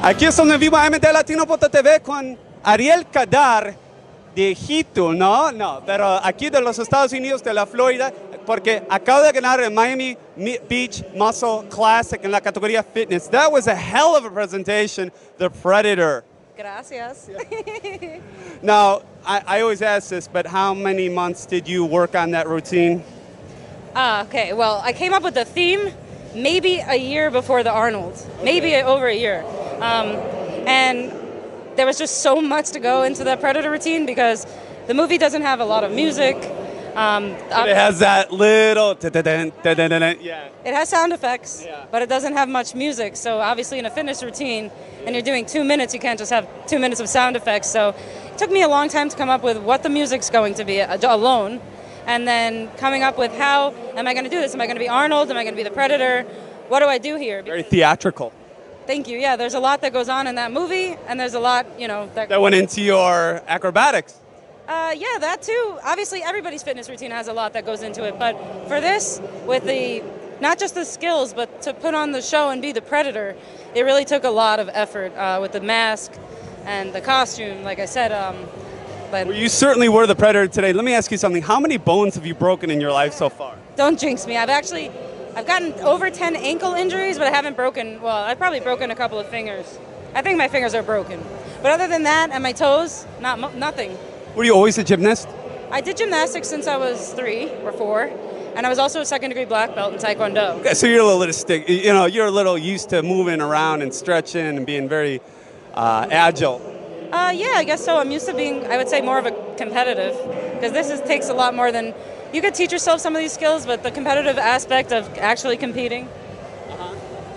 Aquí estamos en vivo a MDLatino.tv con Ariel Kadar de Egipto, ¿no? No, pero aquí de los Estados Unidos, de la Florida, porque acaba de ganar el Miami Beach Muscle Classic en la categoría fitness. That was a hell of a presentation, the Predator. Gracias. Now, I always ask this, but how many months did you work on that routine? Okay, well, I came up with the theme maybe a year before the Arnold, maybe over a year. And there was just so much to go into that Predator routine because the movie doesn't have a lot of music. It has that little, yeah. It has sound effects, Yeah. but it doesn't have much music. So obviously in a fitness routine, and you're doing 2 minutes, you can't just have 2 minutes of sound effects. So it took me a long time to come up with what the music's going to be alone, and then coming up with how am I going to do this? Am I going to be Arnold? Am I going to be the Predator? What do I do here? Very theatrical. Thank you. Yeah, there's a lot that goes on in that movie, and there's a lot, That went into your acrobatics. Yeah, that too. Obviously, everybody's fitness routine has a lot that goes into it, but for this, with the not just the skills, but to put on the show and be the Predator, it really took a lot of effort with the mask and the costume. Like I said, but Well, you certainly were the Predator today. Let me ask you something. How many bones have you broken in your life so far? don't jinx me. I've gotten over 10 ankle injuries, but I haven't broken. Well, I've probably broken a couple of fingers. I think my fingers are broken, but other than that, and my toes, nothing. Were you always a gymnast? I did gymnastics since I was 3 or 4, and I was also a second-degree black belt in Taekwondo. Okay, so you're you're a little used to moving around and stretching and being very agile. Yeah, I guess so. I'm used to being, I would say, more of a competitive, because takes a lot more than, you could teach yourself some of these skills, but the competitive aspect of actually competing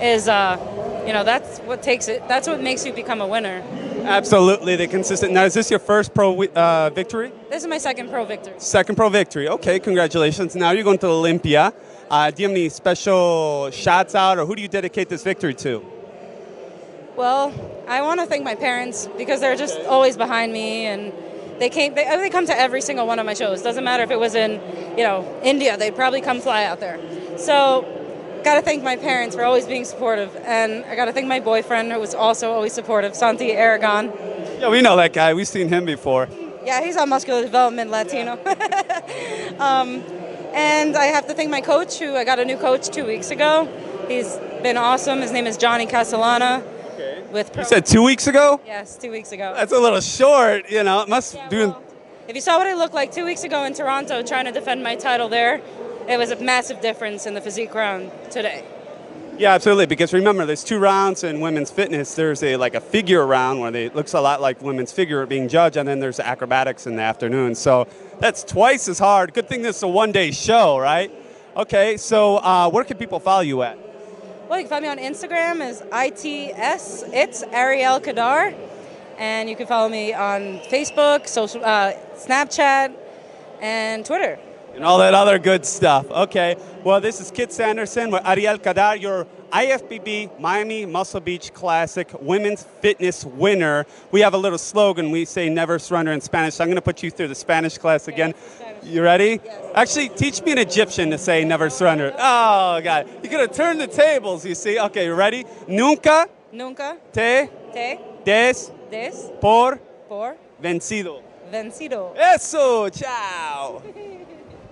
is, that's what takes it. That's what makes you become a winner. Absolutely, the consistent. Now, is this your first pro victory? This is my second pro victory. Second pro victory. Okay, congratulations. Now you're going to Olympia. Do you have any special shots out, or who do you dedicate this victory to? Well, I want to thank my parents because they're just always behind me, and they come to every single one of my shows. Doesn't matter if it was in, India, they'd probably come fly out there. So, got to thank my parents for always being supportive, and I got to thank my boyfriend who was also always supportive, Santi Aragon. Yeah, we know that guy. We've seen him before. Yeah, he's on Muscular Development Latino. And I have to thank my coach, I got a new coach 2 weeks ago. He's been awesome. His name is Johnny Castellana. Okay. With You said 2 weeks ago? Yes, 2 weeks ago. That's a little short. It must do. Well, if you saw what I looked like 2 weeks ago in Toronto trying to defend my title there, it was a massive difference in the physique round today. Yeah, absolutely. Because remember, there's 2 rounds in women's fitness. There's a figure round where it looks a lot like women's figure being judged, and then there's acrobatics in the afternoon. So that's twice as hard. Good thing this is a one-day show, right? Okay, so where can people follow you at? Well, you can find me on Instagram as ITS. It's Ariel Kadar, and you can follow me on Facebook, Snapchat, and Twitter. And all that other good stuff. Okay. Well, this is Kit Sanderson with Ariel Kadar, your IFBB Miami Muscle Beach Classic Women's Fitness winner. We have a little slogan. We say never surrender in Spanish. So I'm going to put you through the Spanish class again. You ready? Yes. Actually, teach me an Egyptian to say never surrender. Oh, God. You're going to turn the tables, you see. Okay, you ready? Nunca Te des des por por vencido. vencido. Eso. Ciao.